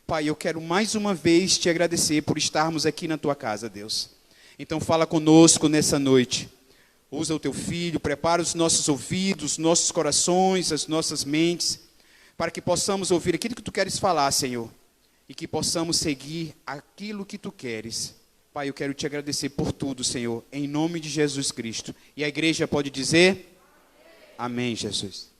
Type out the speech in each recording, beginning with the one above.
Pai, eu quero mais uma vez te agradecer por estarmos aqui na tua casa, Deus. Então fala conosco nessa noite. Usa o teu filho, prepara os nossos ouvidos, nossos corações, as nossas mentes, para que possamos ouvir aquilo que tu queres falar, Senhor, e que possamos seguir aquilo que tu queres. Pai, eu quero te agradecer por tudo, Senhor, em nome de Jesus Cristo. E a igreja pode dizer: Amém, Jesus.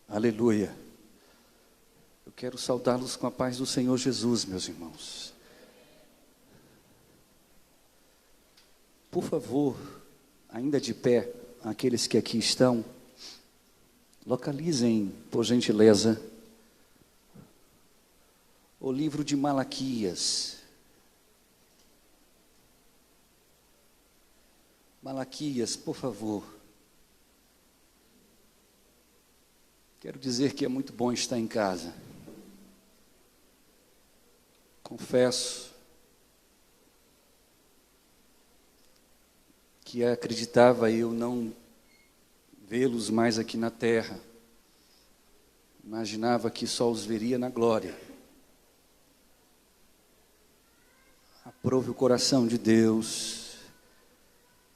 Aleluia. Eu quero saudá-los com a paz do Senhor Jesus, meus irmãos. Por favor, ainda de pé, aqueles que aqui estão, localizem, por gentileza, o livro de Malaquias. Malaquias, por favor. Quero dizer que é muito bom estar em casa. Confesso que acreditava eu não vê-los mais aqui na terra. Imaginava que só os veria na glória. Aprove o coração de Deus,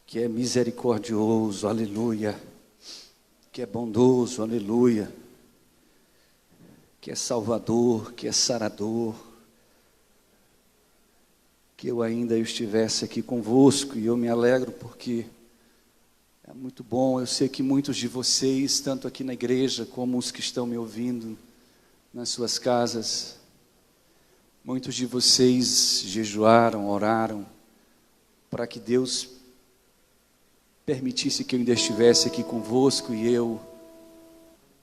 que é misericordioso, aleluia, que é bondoso, aleluia, que é salvador, que é sarador, que eu ainda estivesse aqui convosco, e eu me alegro porque é muito bom. Eu sei que muitos de vocês, tanto aqui na igreja como os que estão me ouvindo nas suas casas, muitos de vocês jejuaram, oraram, para que Deus permitisse que eu ainda estivesse aqui convosco, e eu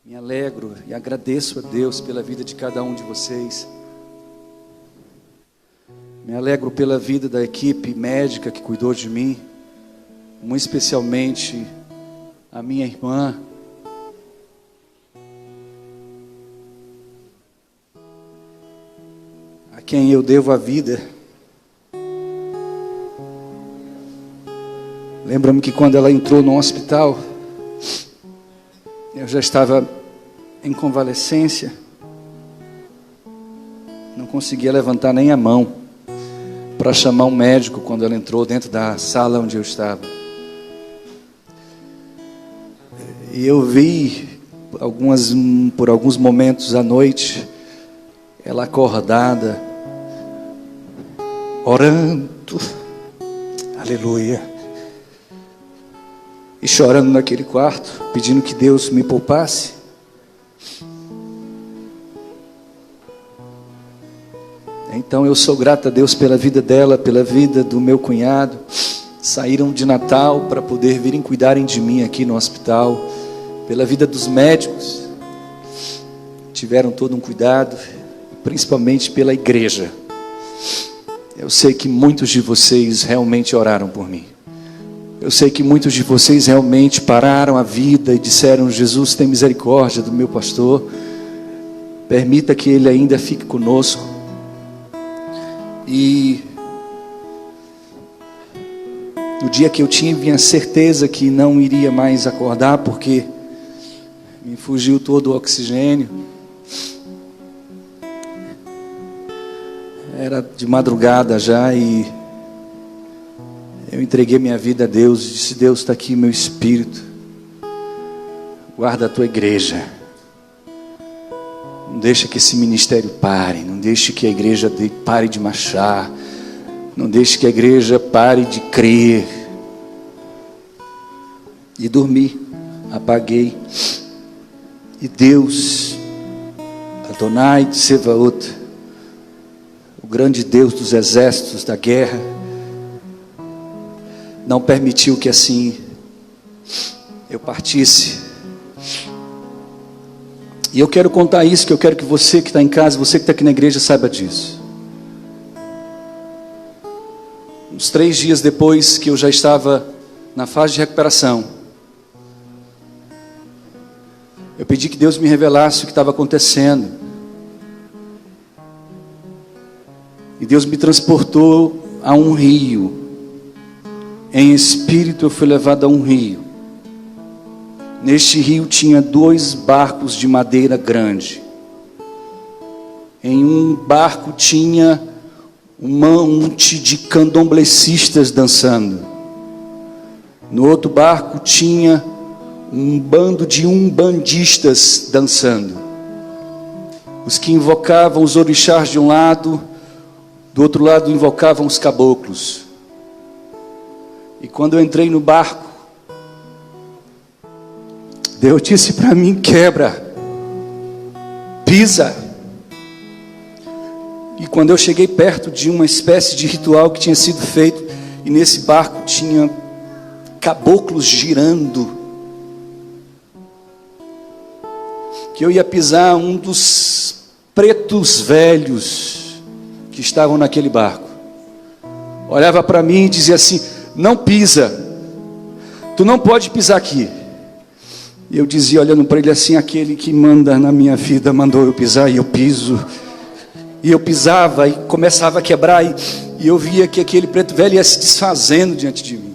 me alegro e agradeço a Deus pela vida de cada um de vocês. Me alegro pela vida da equipe médica que cuidou de mim, muito especialmente a minha irmã, a quem eu devo a vida. Lembro-me que quando ela entrou no hospital, eu já estava em convalescência, não conseguia levantar nem a mão para chamar um médico quando ela entrou dentro da sala onde eu estava. E eu vi por alguns momentos à noite, ela acordada, orando, aleluia, e chorando naquele quarto, pedindo que Deus me poupasse. Então eu sou grato a Deus pela vida dela, pela vida do meu cunhado. Saíram de Natal para poder virem cuidarem de mim aqui no hospital. Pela vida dos médicos, tiveram todo um cuidado, principalmente pela igreja. Eu sei que muitos de vocês realmente oraram por mim. Eu sei que muitos de vocês realmente pararam a vida e disseram: Jesus, tem misericórdia do meu pastor, permita que ele ainda fique conosco. E no dia que eu tinha certeza que não iria mais acordar, porque me fugiu todo o oxigênio, era de madrugada já, e eu entreguei minha vida a Deus e disse: Deus, está aqui meu espírito, guarda a tua igreja, não deixa que esse ministério pare, não deixe que a igreja pare de marchar, não deixe que a igreja pare de crer. E dormi, apaguei, e Deus, Adonai Tsevaot, o grande Deus dos exércitos da guerra, não permitiu que assim eu partisse. E eu quero contar isso, que eu quero que você que está em casa, você que está aqui na igreja, saiba disso. Uns 3 dias depois que eu já estava na fase de recuperação, eu pedi que Deus me revelasse o que estava acontecendo. E Deus me transportou a um rio. Em espírito eu fui levado a um rio. Neste rio tinha 2 barcos de madeira grande. Em um barco tinha um monte de candomblecistas dançando. No outro barco tinha um bando de umbandistas dançando. Os que invocavam os orixás de um lado, do outro lado invocavam os caboclos. E quando eu entrei no barco, Deus disse para mim: quebra, pisa. E quando eu cheguei perto de uma espécie de ritual que tinha sido feito, e nesse barco tinha caboclos girando, que eu ia pisar um dos pretos velhos que estavam naquele barco. Olhava para mim e dizia assim: não pisa, tu não pode pisar aqui. E eu dizia, olhando para ele assim: aquele que manda na minha vida mandou eu pisar, e eu piso. E eu pisava e começava a quebrar, e eu via que aquele preto velho ia se desfazendo diante de mim.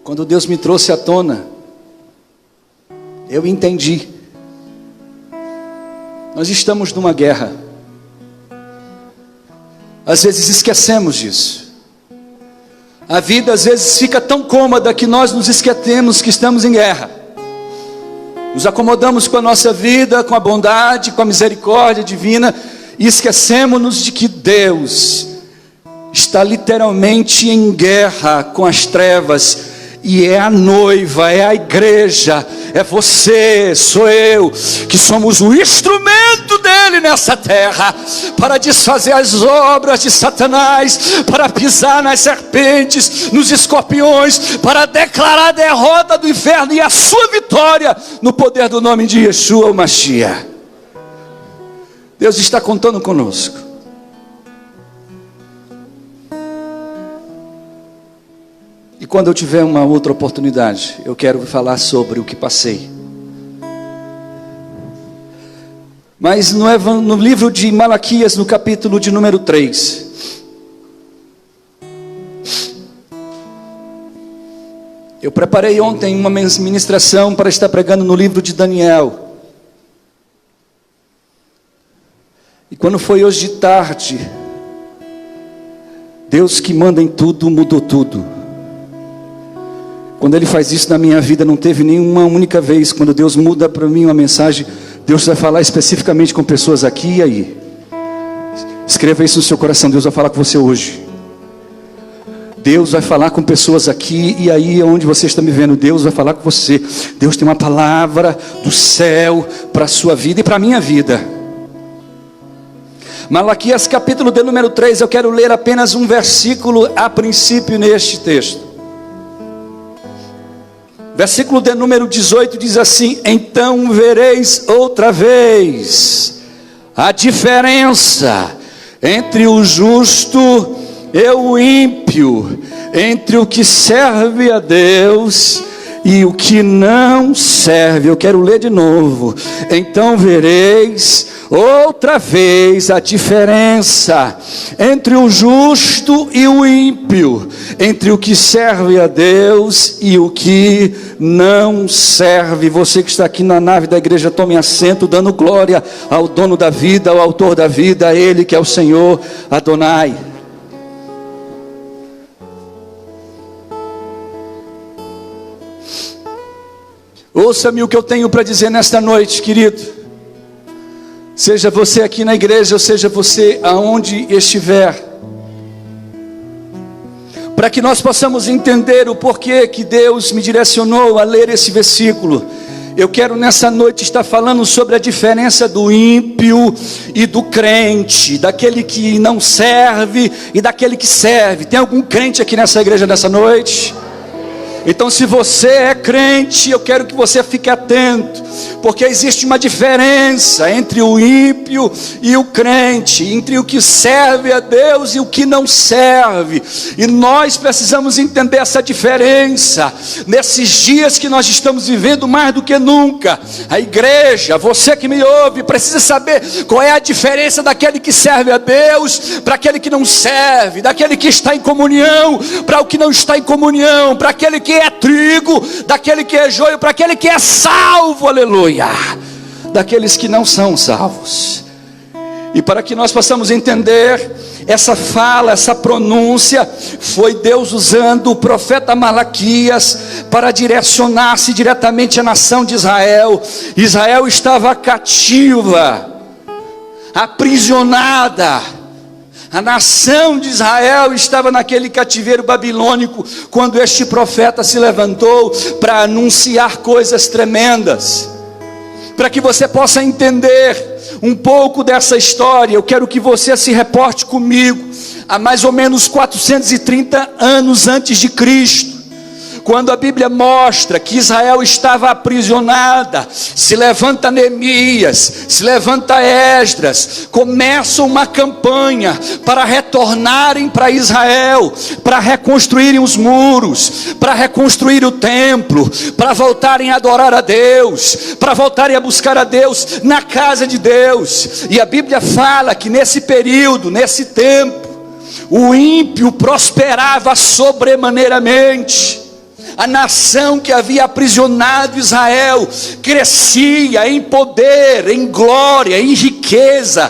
Quando Deus me trouxe à tona, eu entendi. Nós estamos numa guerra. Às vezes esquecemos disso. A vida às vezes fica tão cômoda que nós nos esquecemos que estamos em guerra. Nos acomodamos com a nossa vida, com a bondade, com a misericórdia divina, e esquecemos-nos de que Deus está literalmente em guerra com as trevas. E é a noiva, é a igreja, é você, sou eu, que somos o instrumento dele nessa terra, para desfazer as obras de Satanás, para pisar nas serpentes, nos escorpiões, para declarar a derrota do inferno e a sua vitória, no poder do nome de Yeshua, o Mashiach. Deus está contando conosco. E quando eu tiver uma outra oportunidade, eu quero falar sobre o que passei. Mas no livro de Malaquias, no capítulo de número 3, eu preparei ontem uma ministração para estar pregando no livro de Daniel. E quando foi hoje de tarde, Deus que manda em tudo, mudou tudo. Quando Ele faz isso na minha vida, não teve nenhuma única vez. Quando Deus muda para mim uma mensagem, Deus vai falar especificamente com pessoas aqui e aí. Escreva isso no seu coração: Deus vai falar com você hoje. Deus vai falar com pessoas aqui e aí, onde você está me vendo, Deus vai falar com você. Deus tem uma palavra do céu para a sua vida e para a minha vida. Malaquias capítulo de número 3, eu quero ler apenas um versículo a princípio neste texto. Versículo de número 18 diz assim: então vereis outra vez a diferença entre o justo e o ímpio, entre o que serve a Deus e o que não serve. Eu quero ler de novo. Então vereis outra vez a diferença entre o justo e o ímpio, entre o que serve a Deus e o que não serve. Você que está aqui na nave da igreja, tome assento, dando glória ao dono da vida, ao autor da vida, a Ele que é o Senhor Adonai. Ouça-me o que eu tenho para dizer nesta noite, querido. Seja você aqui na igreja, ou seja você aonde estiver, para que nós possamos entender o porquê que Deus me direcionou a ler esse versículo. Eu quero nessa noite estar falando sobre a diferença do ímpio e do crente, daquele que não serve e daquele que serve. Tem algum crente aqui nessa igreja nessa noite? Então, se você é crente, eu quero que você fique atento, porque existe uma diferença entre o ímpio e o crente, entre o que serve a Deus e o que não serve, e nós precisamos entender essa diferença, nesses dias que nós estamos vivendo mais do que nunca. A igreja, você que me ouve, precisa saber qual é a diferença daquele que serve a Deus, para aquele que não serve, daquele que está em comunhão, para o que não está em comunhão, para aquele que é trigo, daquele que é joio, para aquele que é salvo, aleluia, daqueles que não são salvos. E para que nós possamos entender essa fala, essa pronúncia, foi Deus usando o profeta Malaquias para direcionar-se diretamente à nação de Israel. Israel estava cativa, aprisionada. A nação de Israel estava naquele cativeiro babilônico, quando este profeta se levantou para anunciar coisas tremendas. Para que você possa entender um pouco dessa história, eu quero que você se reporte comigo a mais ou menos 430 anos antes de Cristo, quando a Bíblia mostra que Israel estava aprisionada. Se levanta Neemias, se levanta Esdras, começa uma campanha para retornarem para Israel, para reconstruírem os muros, para reconstruir o templo, para voltarem a adorar a Deus, para voltarem a buscar a Deus na casa de Deus. E a Bíblia fala que nesse período, nesse tempo, o ímpio prosperava sobremaneiramente. A nação que havia aprisionado Israel crescia em poder, em glória, em riqueza.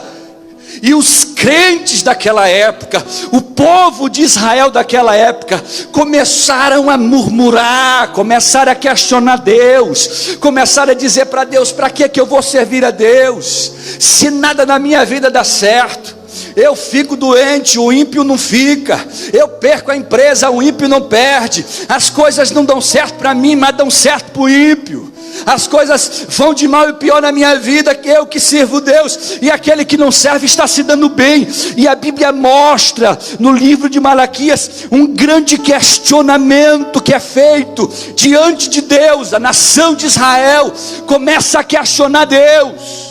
E os crentes daquela época, o povo de Israel daquela época, começaram a murmurar, começaram a questionar Deus, começaram a dizer para Deus: para que eu vou servir a Deus, se nada na minha vida dá certo? Eu fico doente, o ímpio não fica. Eu perco a empresa, o ímpio não perde. As coisas não dão certo para mim, mas dão certo para o ímpio. As coisas vão de mal e pior na minha vida, que eu que sirvo Deus, e aquele que não serve está se dando bem. E a Bíblia mostra no livro de Malaquias um grande questionamento que é feito diante de Deus. A nação de Israel começa a questionar Deus,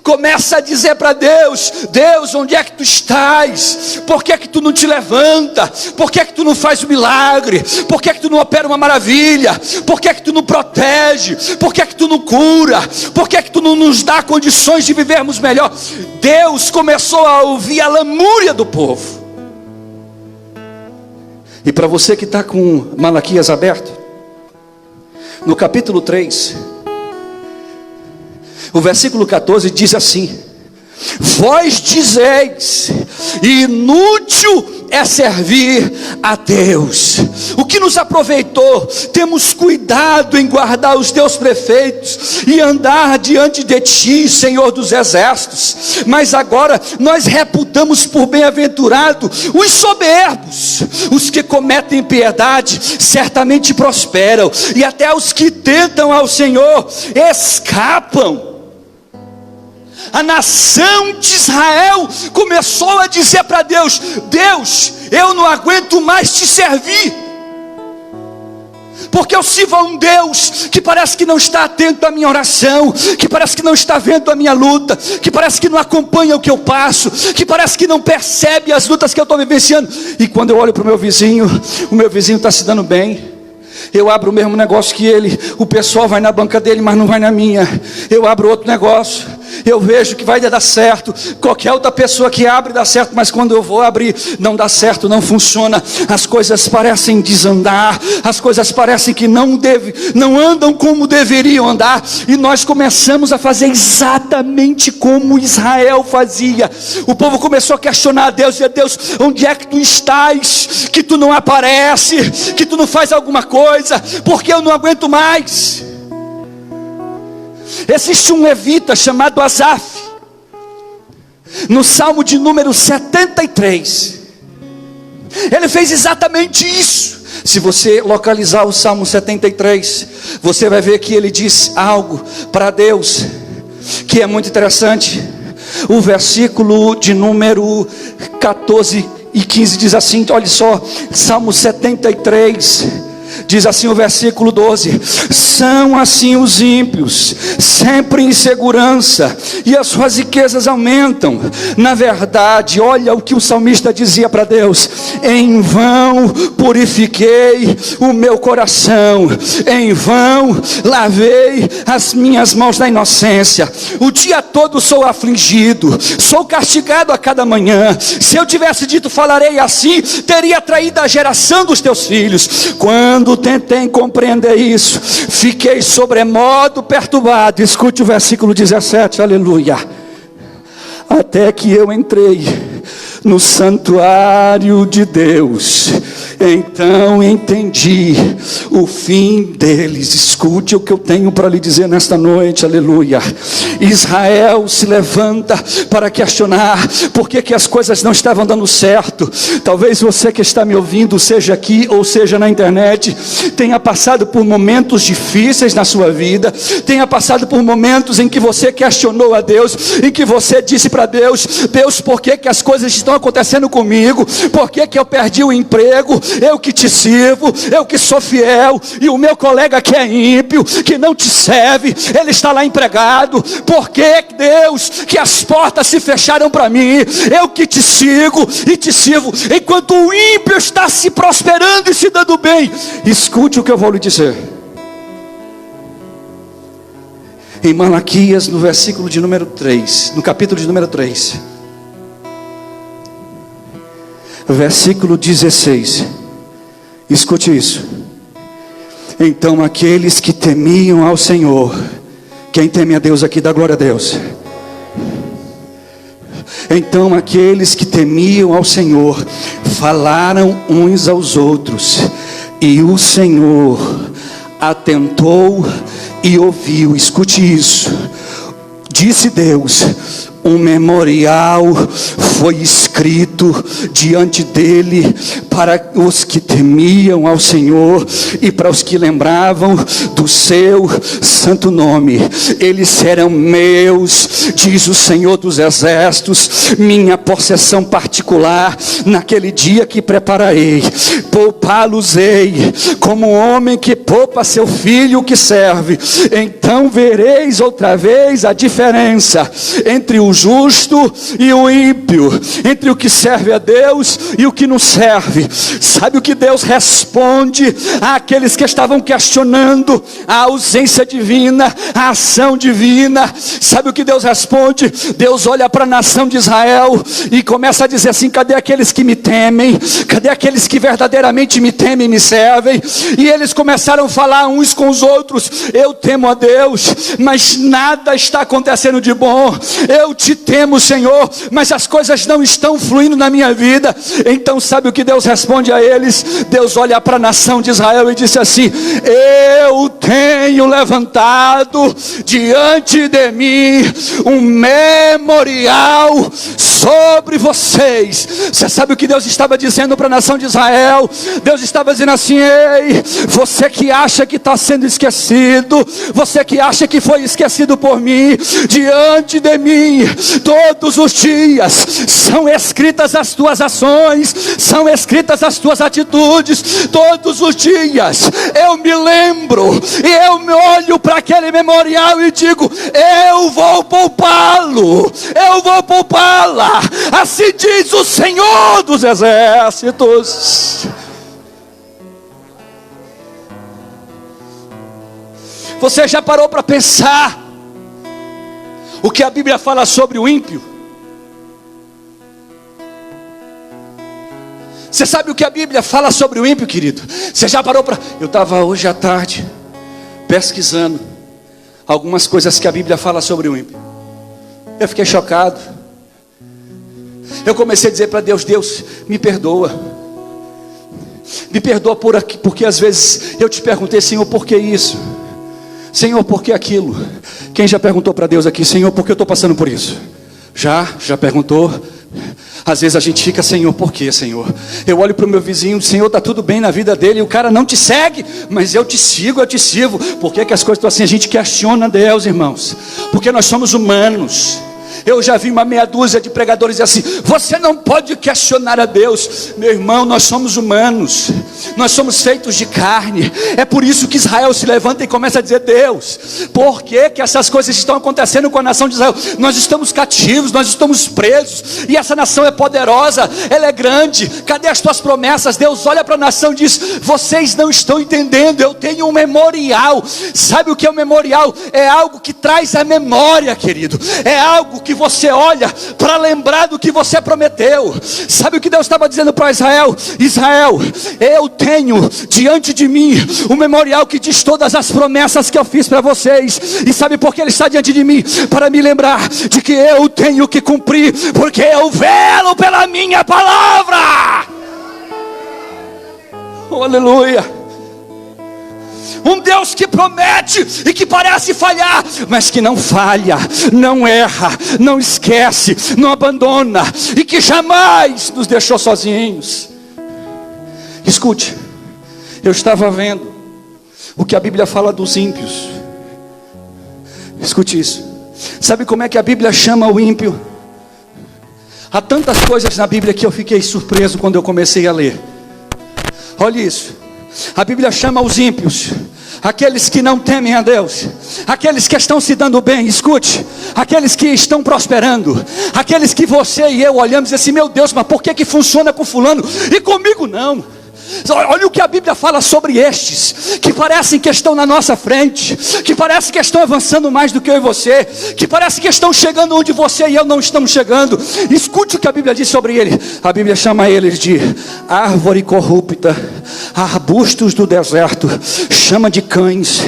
começa a dizer para Deus: Deus, onde é que tu estás? Por que é que tu não te levanta? Por que é que tu não faz um milagre? Por que é que tu não opera uma maravilha? Por que é que tu não protege? Por que é que tu não cura? Por que é que tu não nos dá condições de vivermos melhor? Deus começou a ouvir a lamúria do povo. E para você que está com Malaquias aberto, no capítulo 3, o versículo 14 diz assim: vós dizeis, inútil é servir a Deus. O que nos aproveitou? Temos cuidado em guardar os teus preceitos e andar diante de ti, Senhor dos exércitos. Mas agora nós reputamos por bem-aventurado os soberbos. Os que cometem impiedade certamente prosperam, e até os que tentam ao Senhor escapam. A nação de Israel começou a dizer para Deus: Deus, eu não aguento mais te servir, porque eu sirvo a um Deus que parece que não está atento à minha oração, que parece que não está vendo a minha luta, que parece que não acompanha o que eu passo, que parece que não percebe as lutas que eu estou vivenciando. E quando eu olho para o meu vizinho está se dando bem. Eu abro o mesmo negócio que ele, o pessoal vai na banca dele, mas não vai na minha. Eu abro outro negócio, eu vejo que vai dar certo. Qualquer outra pessoa que abre dá certo, mas quando eu vou abrir, não dá certo, não funciona. As coisas parecem desandar, as coisas parecem que não andam como deveriam andar. E nós começamos a fazer exatamente como Israel fazia. O povo começou a questionar a Deus: e Deus, onde é que tu estás? Que tu não aparece, que tu não faz alguma coisa, porque eu não aguento mais. Existe um levita chamado Asaf, no Salmo de número 73, ele fez exatamente isso. Se você localizar o Salmo 73, você vai ver que ele diz algo para Deus que é muito interessante. O versículo de número 14 e 15 diz assim, olha só, Salmo 73, Diz assim o versículo 12: são assim os ímpios, sempre em segurança, e as suas riquezas aumentam. Na verdade, olha o que o salmista dizia para Deus: em vão purifiquei o meu coração, em vão lavei as minhas mãos na inocência. O dia todo sou afligido, sou castigado a cada manhã. Se eu tivesse dito falarei assim, teria traído a geração dos teus filhos. Quando tentei compreender isso, fiquei sobremodo perturbado. Escute o versículo 17, aleluia. Até que eu entrei no santuário de Deus, então entendi o fim deles. Escute o que eu tenho para lhe dizer nesta noite, aleluia. Israel se levanta para questionar por que as coisas não estavam dando certo. Talvez você que está me ouvindo, seja aqui ou seja na internet, tenha passado por momentos difíceis na sua vida, tenha passado por momentos em que você questionou a Deus, em que você disse para Deus: Deus, por que as coisas estão acontecendo comigo? Por que eu perdi o emprego? Eu que te sirvo, eu que sou fiel, e o meu colega que é ímpio, que não te serve, ele está lá empregado. Por que, Deus, que as portas se fecharam para mim? Eu que te sigo e te sirvo, enquanto o ímpio está se prosperando e se dando bem. Escute o que eu vou lhe dizer. Em Malaquias, no versículo de número 3, no capítulo de número 3, versículo 16, escute isso. Então aqueles que temiam ao Senhor, quem teme a Deus aqui, dá glória a Deus. Então aqueles que temiam ao Senhor falaram uns aos outros, e o Senhor atentou e ouviu. Escute isso. Disse Deus: um memorial foi escrito diante dele para os que temiam ao Senhor e para os que lembravam do seu santo nome. Eles serão meus, diz o Senhor dos Exércitos, minha possessão particular naquele dia que prepararei. Poupá-los-ei como um homem que poupa seu filho que serve. Então vereis outra vez a diferença entre o justo e o ímpio, entre o que serve a Deus e o que não serve. Sabe o que Deus responde àqueles que estavam questionando a ausência divina, a ação divina? Sabe o que Deus responde? Deus olha para a nação de Israel e começa a dizer assim: cadê aqueles que me temem? Cadê aqueles que verdadeiramente me temem e me servem? E eles começaram a falar uns com os outros: eu temo a Deus, mas nada está acontecendo de bom. Eu te temo, Senhor, mas as coisas não estão fluindo na minha vida. Então sabe o que Deus responde a eles? Deus olha para a nação de Israel e disse assim: eu tenho levantado diante de mim um memorial sobre vocês. Você sabe o que Deus estava dizendo para a nação de Israel? Deus estava dizendo assim: ei, você que acha que está sendo esquecido, você que acha que foi esquecido por mim, diante de mim todos os dias são escritas as tuas ações, são escritas as tuas atitudes. Todos os dias eu me lembro e eu me olho para aquele memorial e digo: eu vou poupá-lo, eu vou poupá-la. Assim diz o Senhor dos Exércitos. Você já parou para pensar o que a Bíblia fala sobre o ímpio? Você sabe o que a Bíblia fala sobre o ímpio, querido? Você já parou para... Eu estava hoje à tarde pesquisando algumas coisas que a Bíblia fala sobre o ímpio. Eu fiquei chocado. Eu comecei a dizer para Deus: Deus, me perdoa. Me perdoa porque às vezes eu te perguntei: Senhor, por que isso? Senhor, por que aquilo? Quem já perguntou para Deus aqui: Senhor, por que eu estou passando por isso? Já perguntou? Às vezes a gente fica: Senhor, por que, Senhor? Eu olho para o meu vizinho: Senhor, está tudo bem na vida dele, e o cara não te segue, mas eu te sigo, eu te sirvo. Por que as coisas estão assim? A gente questiona Deus, irmãos, porque nós somos humanos. Eu já vi uma meia dúzia de pregadores dizer assim: você não pode questionar a Deus. Meu irmão, nós somos humanos, nós somos feitos de carne. É por isso que Israel se levanta e começa a dizer: Deus, por que que essas coisas estão acontecendo com a nação de Israel? Nós estamos cativos, nós estamos presos, e essa nação é poderosa, ela é grande. Cadê as tuas promessas? Deus olha para a nação e diz: vocês não estão entendendo, eu tenho um memorial. Sabe o que é um memorial? É algo que traz a memória, querido. É algo que você olha para lembrar do que você prometeu. Sabe o que Deus estava dizendo para Israel? Israel, eu tenho diante de mim o memorial que diz todas as promessas que eu fiz para vocês. E sabe por que ele está diante de mim? Para me lembrar de que eu tenho que cumprir, porque eu velo pela minha palavra. Oh, aleluia. Um Deus que promete e que parece falhar, mas que não falha, não erra, não esquece, não abandona, e que jamais nos deixou sozinhos. Escute, eu estava vendo o que a Bíblia fala dos ímpios. Escute isso. Sabe como é que a Bíblia chama o ímpio? Há tantas coisas na Bíblia que eu fiquei surpreso quando eu comecei a ler. Olha isso. A Bíblia chama os ímpios aqueles que não temem a Deus, aqueles que estão se dando bem. Escute, aqueles que estão prosperando, aqueles que você e eu olhamos e dizemos assim: meu Deus, mas por que funciona com fulano e comigo não? Olha o que a Bíblia fala sobre estes, que parecem que estão na nossa frente, que parecem que estão avançando mais do que eu e você, que parecem que estão chegando onde você e eu não estamos chegando. Escute o que a Bíblia diz sobre ele. A Bíblia chama eles de árvore corrupta, arbustos do deserto, chama de cães,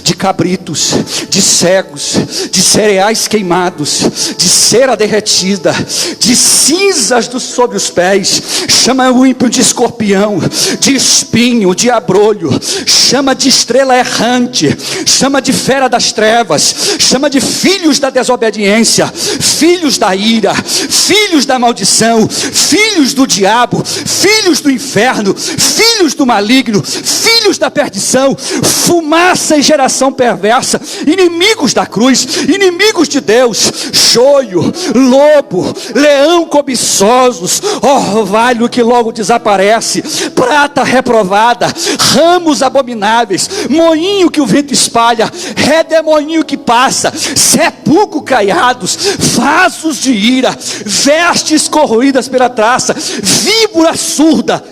de cabritos, de cegos, de cereais queimados, de cera derretida, de cinzas sob os pés. Chama o ímpio de escorpião, de espinho, de abrolho. Chama de estrela errante, chama de fera das trevas, chama de filhos da desobediência, filhos da ira, filhos da maldição, filhos do diabo, filhos do inferno, filhos do maligno, filhos da perdição, fumaça e geração perversa, inimigos da cruz, inimigos de Deus, choio, lobo, leão cobiçosos, orvalho que logo desaparece, prata reprovada, ramos abomináveis, moinho que o vento espalha, redemoinho que passa, sepulcro caiados, vasos de ira, vestes corroídas pela traça, víbora surda.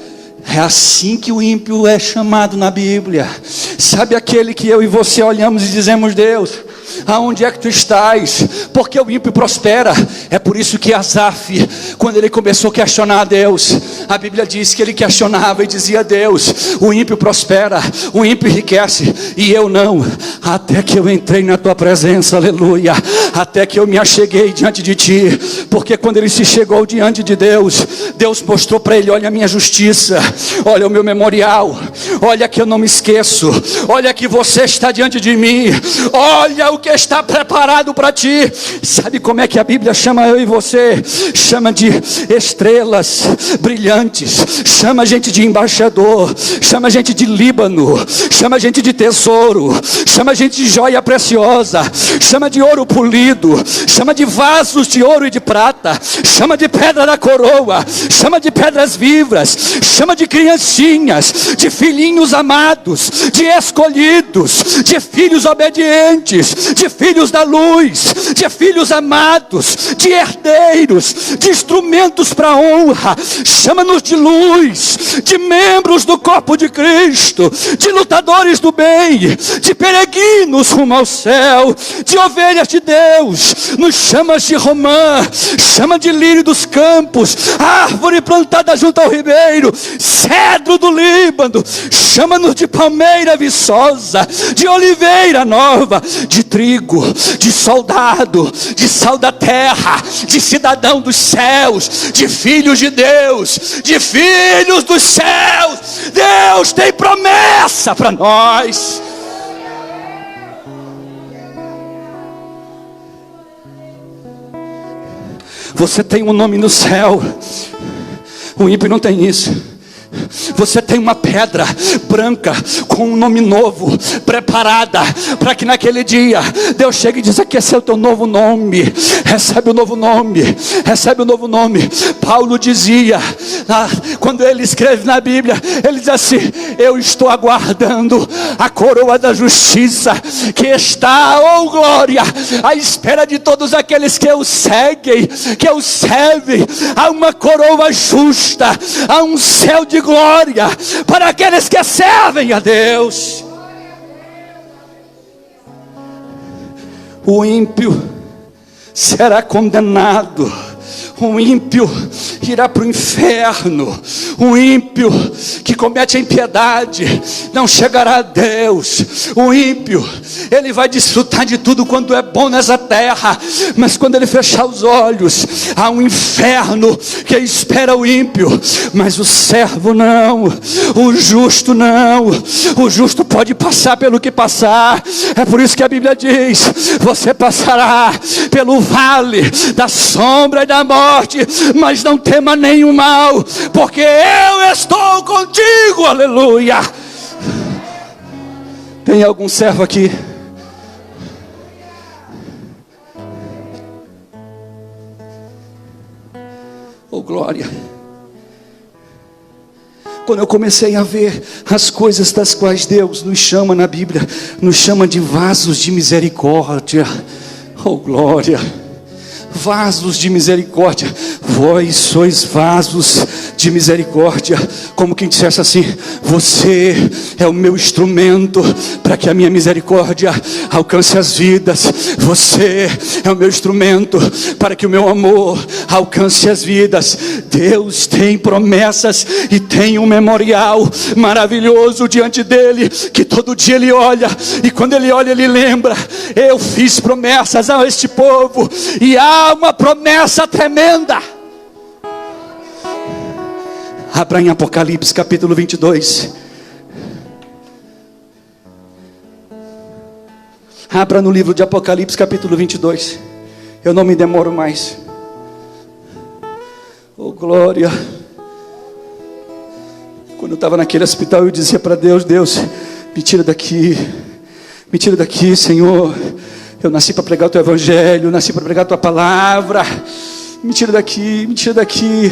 É assim que o ímpio é chamado na Bíblia. Sabe aquele que eu e você olhamos e dizemos: Deus, aonde é que tu estás? Porque o ímpio prospera. É por isso que Asaf, quando ele começou a questionar a Deus, a Bíblia diz que ele questionava e dizia: Deus, o ímpio prospera, o ímpio enriquece, e eu não. Até que eu entrei na tua presença, aleluia. Até que eu me acheguei diante de ti. Porque quando ele se chegou diante de Deus, Deus mostrou para ele: olha a minha justiça, olha o meu memorial, olha que eu não me esqueço, olha que você está diante de mim, olha o que está preparado para ti. Sabe como é que a Bíblia chama eu e você? Chama de estrelas brilhantes, chama a gente de embaixador, chama a gente de Líbano, chama a gente de tesouro, chama a gente de joia preciosa, chama de ouro polido, chama de vasos de ouro e de prata, chama de pedra da coroa, chama de pedras vivas, chama de criancinhas, de filhinhos amados, de escolhidos, de filhos obedientes, de filhos da luz, de filhos amados, de herdeiros, de instrumentos para honra. Chama-nos de luz, de membros do corpo de Cristo, de lutadores do bem, de peregrinos rumo ao céu, de ovelhas de Deus. Nos chamas de romã, chama de lírio dos campos, árvore plantada junto ao ribeiro, cedro do Líbano. Chama-nos de palmeira viçosa, de oliveira nova, de trigo, de soldado, de sal da terra, de cidadão dos céus, de filhos de Deus, de filhos dos céus. Deus tem promessa para nós. Você tem um nome no céu. O ímpio não tem isso. Você tem uma pedra branca com um nome novo, preparada para que naquele dia Deus chegue e diz: aqui é o teu novo nome. Recebe o novo nome, recebe o novo nome. Paulo dizia, quando ele escreve na Bíblia, ele diz assim: eu estou aguardando a coroa da justiça, que está, oh glória, à espera de todos aqueles que o seguem, que o servem. Há uma coroa justa, há um céu de glória para aqueles que servem a Deus. O ímpio será condenado, o ímpio irá para o inferno, o ímpio que comete a impiedade não chegará a Deus. O ímpio, ele vai desfrutar de tudo quando é bom nessa terra, mas quando ele fechar os olhos, há um inferno que espera o ímpio. Mas o servo não, o justo não. O justo pode passar pelo que passar. É por isso que a Bíblia diz: você passará pelo vale da sombra e da morte, mas não tema nenhum mal, porque eu estou contigo. Aleluia. Tem algum servo aqui? Oh glória. Quando eu comecei a ver as coisas das quais Deus nos chama na Bíblia, nos chama de vasos de misericórdia. Oh glória. Vasos de misericórdia. Vós sois vasos de misericórdia. Como quem dissesse assim: você é o meu instrumento para que a minha misericórdia alcance as vidas. Você é o meu instrumento para que o meu amor alcance as vidas. Deus tem promessas e tem um memorial maravilhoso diante dele, que todo dia ele olha, e quando ele olha ele lembra: eu fiz promessas a este povo, e há uma promessa tremenda. Abra em Apocalipse capítulo 22. Abra no livro de Apocalipse capítulo 22. Eu não me demoro mais. Oh glória. Quando eu estava naquele hospital, eu dizia para Deus: Deus, me tira daqui, Senhor. Eu nasci para pregar o teu evangelho, nasci para pregar a tua palavra. Me tira daqui, me tira daqui.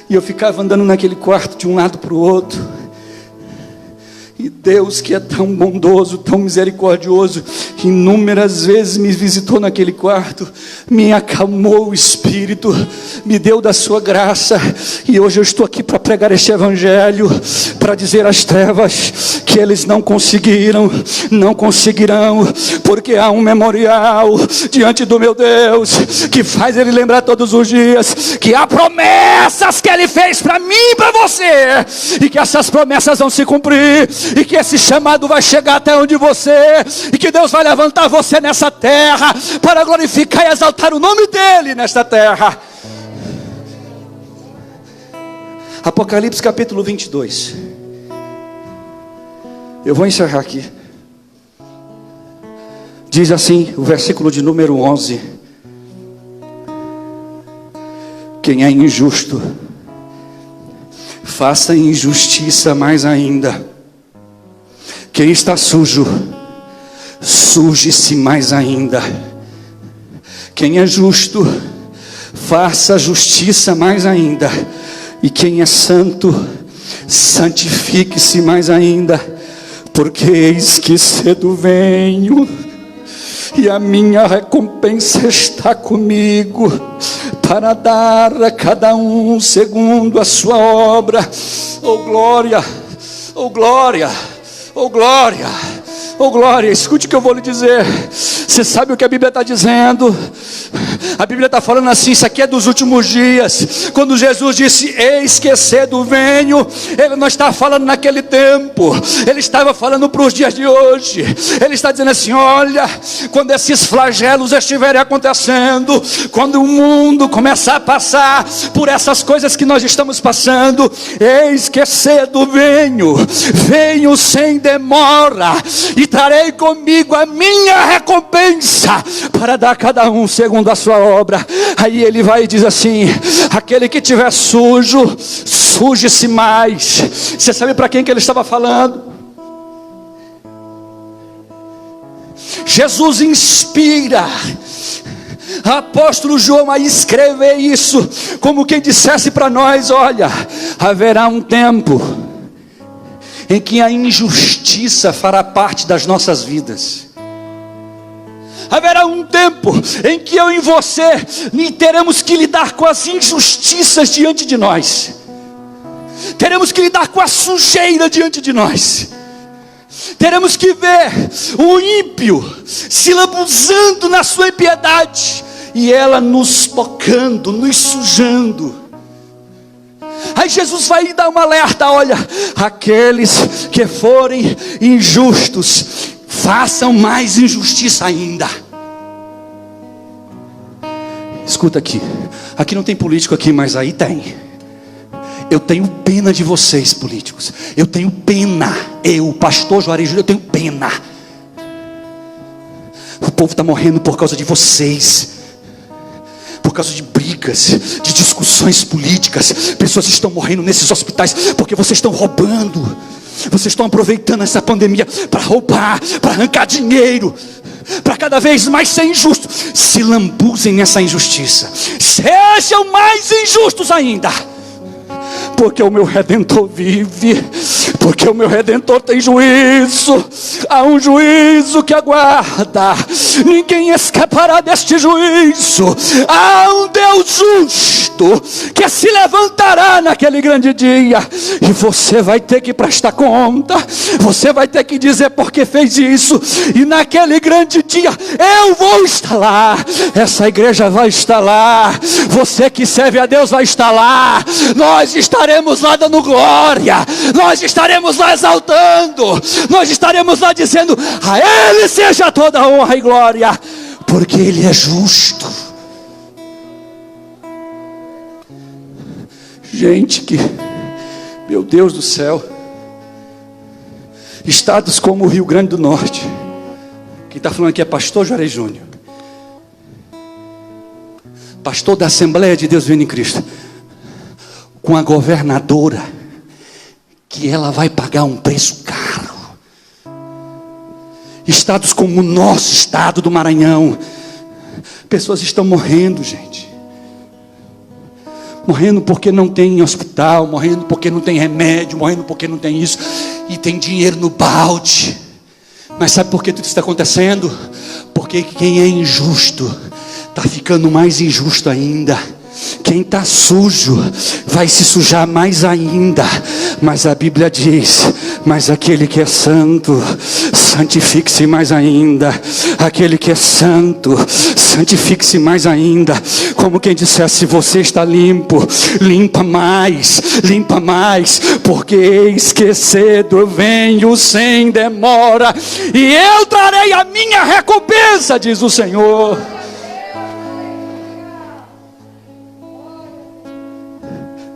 E eu ficava andando naquele quarto de um lado para o outro. E Deus, que é tão bondoso, tão misericordioso, inúmeras vezes me visitou naquele quarto, me acalmou o espírito, me deu da sua graça. E hoje eu estou aqui para pregar este evangelho, para dizer às trevas que eles não conseguiram, não conseguirão, porque há um memorial diante do meu Deus, que faz ele lembrar todos os dias que há promessas que ele fez para mim e para você, e que essas promessas vão se cumprir, e que esse chamado vai chegar até onde você, e que Deus vai levantar você nessa terra para glorificar e exaltar o nome dele nesta terra. Apocalipse capítulo 22. Eu vou encerrar aqui. Diz assim o versículo de número 11: quem é injusto, faça injustiça mais ainda. Quem está sujo, suje-se mais ainda. Quem é justo, faça justiça mais ainda. E quem é santo, santifique-se mais ainda. Porque eis que cedo venho, e a minha recompensa está comigo, para dar a cada um segundo a sua obra. Oh glória, oh glória, oh glória, oh glória. Escute o que eu vou lhe dizer. Você sabe o que a Bíblia está dizendo? A Bíblia está falando assim, isso aqui é dos últimos dias. Quando Jesus disse, eis que cedo venho, Ele não está falando naquele tempo, Ele estava falando para os dias de hoje. Ele está dizendo assim, olha, quando esses flagelos estiverem acontecendo, quando o mundo começar a passar por essas coisas que nós estamos passando, eis que cedo venho, venho sem demora, e trarei comigo a minha recompensa, para dar a cada um segundo a sua obra. Aí ele vai e diz assim: aquele que estiver sujo, suje-se mais. Você sabe para quem que ele estava falando? Jesus inspira apóstolo João a escrever isso, como quem dissesse para nós: olha, haverá um tempo em que a injustiça fará parte das nossas vidas. Haverá um tempo em que eu e você teremos que lidar com as injustiças diante de nós. Teremos que lidar com a sujeira diante de nós. Teremos que ver o ímpio se lambuzando na sua impiedade, e ela nos tocando, nos sujando. Aí Jesus vai dar um alerta: olha, aqueles que forem injustos, façam mais injustiça ainda. Escuta aqui, aqui não tem político aqui, mas aí tem. Eu tenho pena de vocês, políticos. Eu tenho pena. Eu, pastor Juarez Júnior, eu tenho pena. O povo está morrendo por causa de vocês, por causa de brigas, de discussões políticas. Pessoas estão morrendo nesses hospitais porque vocês estão roubando. Vocês estão aproveitando essa pandemia para roubar, para arrancar dinheiro, para cada vez mais ser injusto. Se lambuzem nessa injustiça, sejam mais injustos ainda, porque o meu Redentor vive, porque o meu Redentor tem juízo. Há um juízo que aguarda, ninguém escapará deste juízo. Há um Deus justo que se levantará naquele grande dia, e você vai ter que prestar conta. Você vai ter que dizer por que fez isso. E naquele grande dia eu vou estar lá, essa igreja vai estar lá, você que serve a Deus vai estar lá. Nós estaremos lá dando glória, nós estaremos lá exaltando, nós estaremos lá dizendo: a Ele seja toda a honra e glória, porque Ele é justo. Gente, que, meu Deus do céu, estados como o Rio Grande do Norte, quem está falando aqui é pastor Juarez Júnior, pastor da Assembleia de Deus Vivendo em Cristo, com a governadora, que ela vai pagar um preço caro. Estados como o nosso estado do Maranhão, pessoas estão morrendo, gente. Morrendo porque não tem hospital, morrendo porque não tem remédio, morrendo porque não tem isso, e tem dinheiro no balde. Mas sabe por que tudo isso está acontecendo? Porque quem é injusto está ficando mais injusto ainda. Quem está sujo vai se sujar mais ainda. Mas a Bíblia diz: mas aquele que é santo, santifique-se mais ainda. Aquele que é santo, santifique-se mais ainda. Como quem dissesse: você está limpo, limpa mais, porque eis que cedo eu venho sem demora, e eu trarei a minha recompensa, diz o Senhor.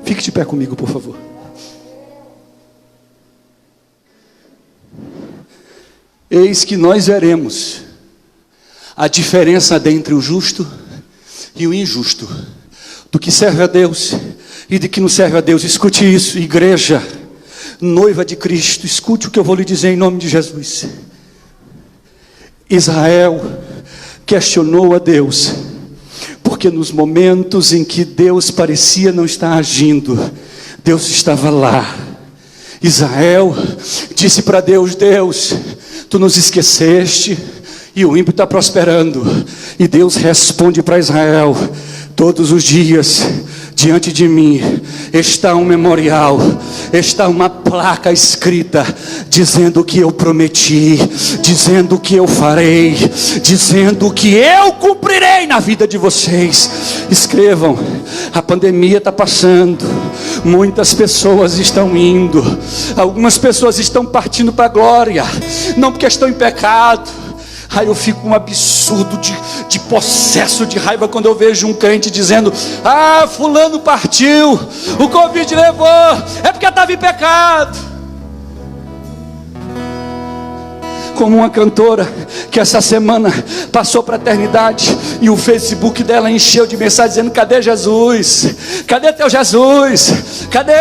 Fique de pé comigo, por favor. Eis que nós veremos a diferença entre o justo e o injusto, do que serve a Deus e de que não serve a Deus. Escute isso, igreja, noiva de Cristo, escute o que eu vou lhe dizer em nome de Jesus. Israel questionou a Deus, porque nos momentos em que Deus parecia não estar agindo, Deus estava lá. Israel disse para Deus: Deus, tu nos esqueceste, e o ímpio está prosperando. E Deus responde para Israel: todos os dias diante de mim está um memorial, está uma placa escrita, dizendo o que eu prometi, dizendo o que eu farei, dizendo o que eu cumprirei na vida de vocês. Escrevam: a pandemia está passando, muitas pessoas estão indo, algumas pessoas estão partindo para a glória, não porque estão em pecado. Aí eu fico um absurdo de possesso de raiva quando eu vejo um crente dizendo: ah, fulano partiu, o Covid levou, é porque estava em pecado. como uma cantora que essa semana passou para a eternidade e o Facebook dela encheu de mensagens dizendo: cadê Jesus? Cadê teu Jesus? Cadê?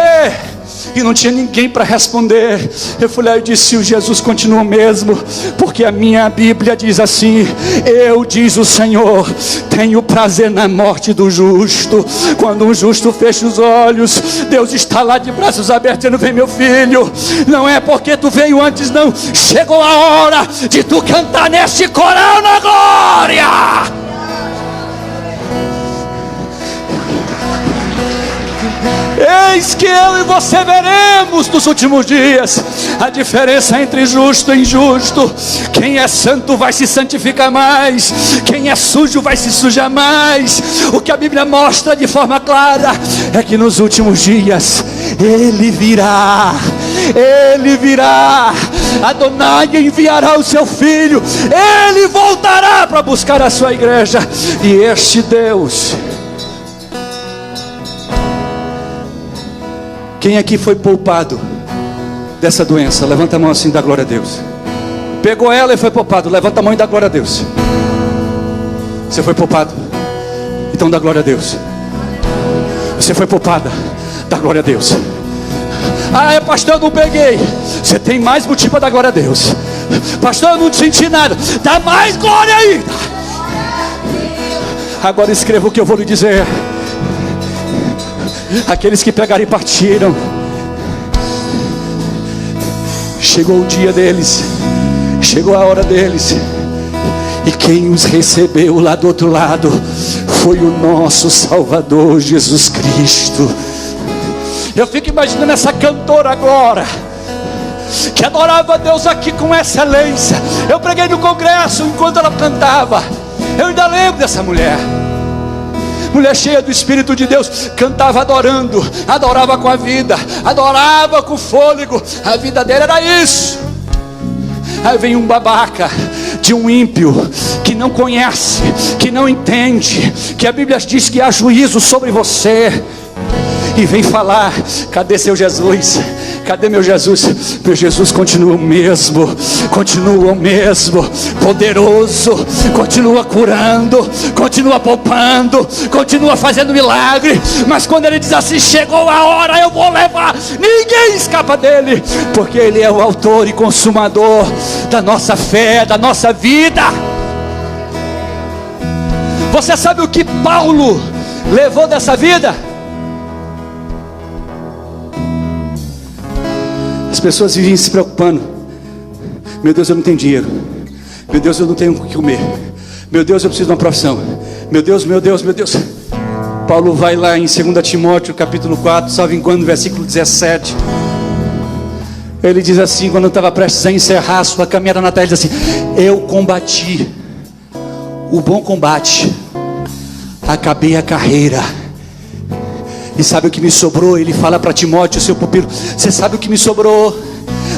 E não tinha ninguém para responder. Eu fui lá e disse: o Jesus continua o mesmo, porque a minha Bíblia diz assim: eu, diz o Senhor, tenho prazer na morte do justo. Quando um justo fecha os olhos, Deus está lá de braços abertos dizendo: vem meu filho, não é porque tu veio antes não, chegou a hora de tu cantar neste coral na glória. Eis que eu e você veremos nos últimos dias a diferença entre justo e injusto. Quem é santo vai se santificar mais, quem é sujo vai se sujar mais. O que a Bíblia mostra de forma clara é que nos últimos dias Ele virá, Adonai enviará o seu Filho, Ele voltará para buscar a sua igreja. E este Deus... Quem aqui foi poupado dessa doença? Levanta a mão assim, dá glória a Deus. Pegou ela e foi poupado, levanta a mão e dá glória a Deus. Você foi poupado, então dá glória a Deus. Você foi poupada, dá glória a Deus. Ah, pastor, eu não peguei. Você tem mais motivo para dar glória a Deus. Pastor, eu não senti nada. Dá mais glória ainda. Agora escreva o que eu vou lhe dizer. Aqueles que pegaram e partiram, chegou o dia deles, chegou a hora deles, e quem os recebeu lá do outro lado foi o nosso Salvador Jesus Cristo. Eu fico imaginando essa cantora agora, que adorava a Deus aqui com excelência. Eu preguei no congresso enquanto ela cantava. Eu ainda lembro dessa mulher, mulher cheia do Espírito de Deus, cantava adorando, adorava com a vida, adorava com fôlego. A vida dela era isso. Aí vem um babaca de um ímpio que não conhece, que não entende, que a Bíblia diz que há juízo sobre você, e vem falar: cadê seu Jesus? Cadê meu Jesus? Meu Jesus continua o mesmo, poderoso, continua curando, continua poupando, continua fazendo milagre. Mas quando Ele diz assim: chegou a hora, eu vou levar, ninguém escapa dele, porque Ele é o autor e consumador da nossa fé, da nossa vida. Você sabe o que Paulo levou dessa vida? As pessoas vivem se preocupando: meu Deus, eu não tenho dinheiro. Meu Deus, eu não tenho o que comer. Meu Deus, eu preciso de uma profissão. Meu Deus. Paulo vai lá em 2 Timóteo capítulo 4, salvo engano, versículo 17. Ele diz assim, quando estava prestes a encerrar a sua caminhada na terra, ele diz assim: eu combati o bom combate, acabei a carreira. E sabe o que me sobrou? Ele fala para Timóteo, seu pupilo: você sabe o que me sobrou?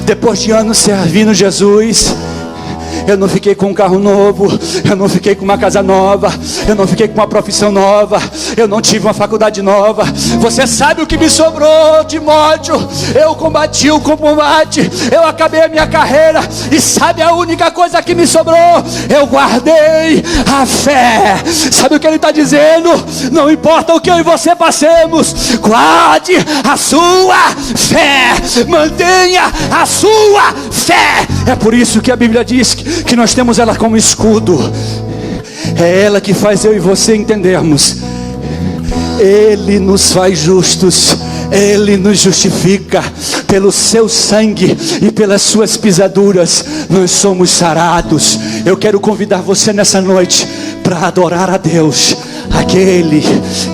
Depois de anos servindo Jesus, eu não fiquei com um carro novo, eu não fiquei com uma casa nova, eu não fiquei com uma profissão nova, eu não tive uma faculdade nova. Você sabe o que me sobrou, Timóteo? Eu combati o combate, eu acabei a minha carreira. E sabe a única coisa que me sobrou? Eu guardei a fé. Sabe o que ele está dizendo? Não importa o que eu e você passemos, guarde a sua fé, mantenha a sua fé. É por isso que a Bíblia diz que nós temos ela como escudo. É ela que faz eu e você entendermos: Ele nos faz justos, Ele nos justifica. Pelo seu sangue e pelas suas pisaduras nós somos sarados. Eu quero convidar você nessa noite para adorar a Deus, aquele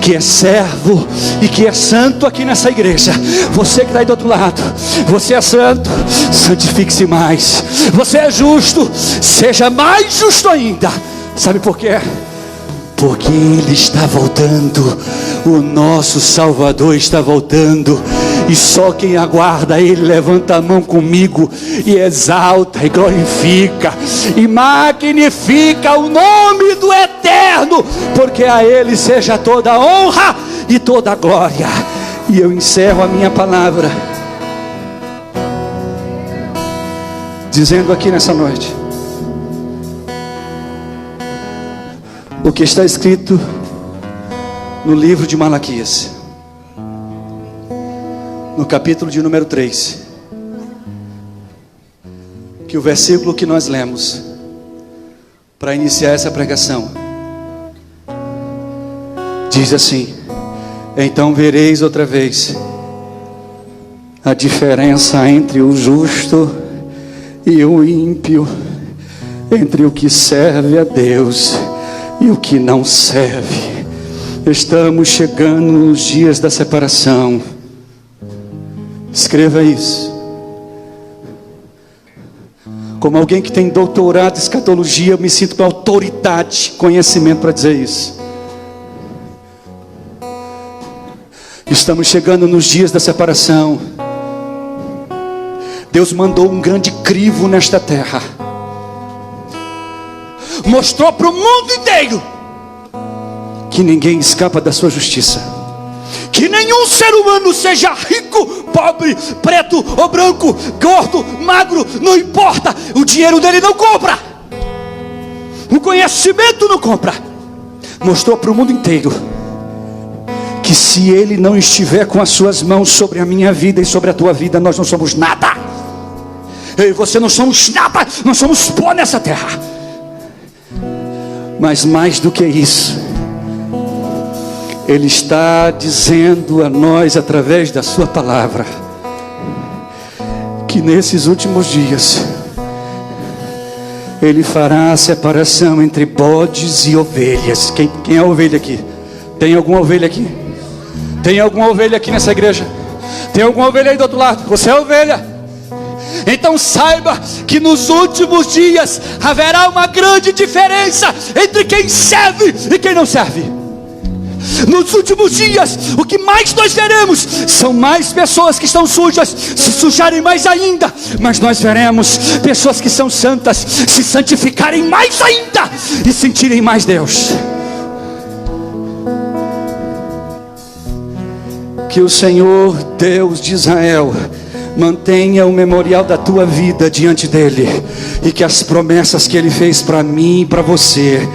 que é servo e que é santo aqui nessa igreja. Você que está aí do outro lado, você é santo, santifique-se mais. Você é justo, seja mais justo ainda. Sabe por quê? Porque Ele está voltando, o nosso Salvador está voltando. E só quem aguarda Ele levanta a mão comigo e exalta e glorifica e magnifica o nome do Eterno, porque a Ele seja toda a honra e toda a glória. E eu encerro a minha palavra dizendo aqui nessa noite: o que está escrito no livro de Malaquias, no capítulo de número 3, que o versículo que nós lemos para iniciar essa pregação diz assim: então vereis outra vez a diferença entre o justo e o ímpio, entre o que serve a Deus e o que não serve. Estamos chegando nos dias da separação. Escreva isso. Como alguém que tem doutorado em escatologia, eu me sinto com autoridade, conhecimento para dizer isso. Estamos chegando nos dias da separação. Deus mandou um grande crivo nesta terra. Mostrou para o mundo inteiro que ninguém escapa da sua justiça. Que nenhum ser humano, seja rico, pobre, preto ou branco, gordo, magro, não importa. O dinheiro dele não compra. O conhecimento não compra. Mostrou para o mundo inteiro que se Ele não estiver com as suas mãos sobre a minha vida e sobre a tua vida, nós não somos nada. Eu e você não somos nada. Nós somos pó nessa terra. Mas mais do que isso, Ele está dizendo a nós através da sua palavra que nesses últimos dias Ele fará a separação entre bodes e ovelhas. Quem é a ovelha aqui? Tem alguma ovelha aqui? Tem alguma ovelha aqui nessa igreja? Tem alguma ovelha aí do outro lado? Você é ovelha. Então saiba que nos últimos dias haverá uma grande diferença entre quem serve e quem não serve. Nos últimos dias, o que mais nós veremos são mais pessoas que estão sujas se sujarem mais ainda, mas nós veremos pessoas que são santas se santificarem mais ainda e sentirem mais Deus. Que o Senhor Deus de Israel mantenha o memorial da tua vida diante dele, e que as promessas que ele fez para mim e para você,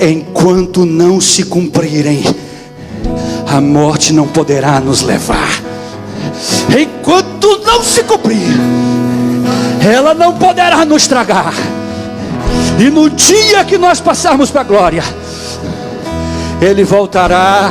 enquanto não se cumprirem, a morte não poderá nos levar. Enquanto não se cumprir, ela não poderá nos tragar. E no dia que nós passarmos para a glória, ele voltará.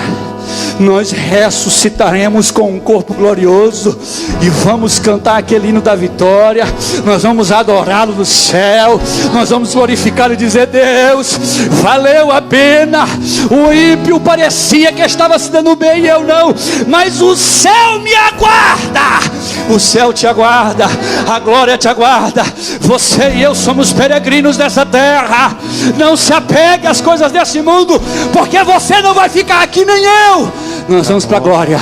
Nós ressuscitaremos com um corpo glorioso e vamos cantar aquele hino da vitória. Nós vamos adorá-lo no céu. Nós vamos glorificar e dizer: Deus, valeu a pena. O ímpio parecia que estava se dando bem e eu não, mas o céu me aguarda. O céu te aguarda, a glória te aguarda. Você e eu somos peregrinos dessa terra. Não se apegue às coisas desse mundo, porque você não vai ficar aqui, nem eu. Nós vamos para a glória.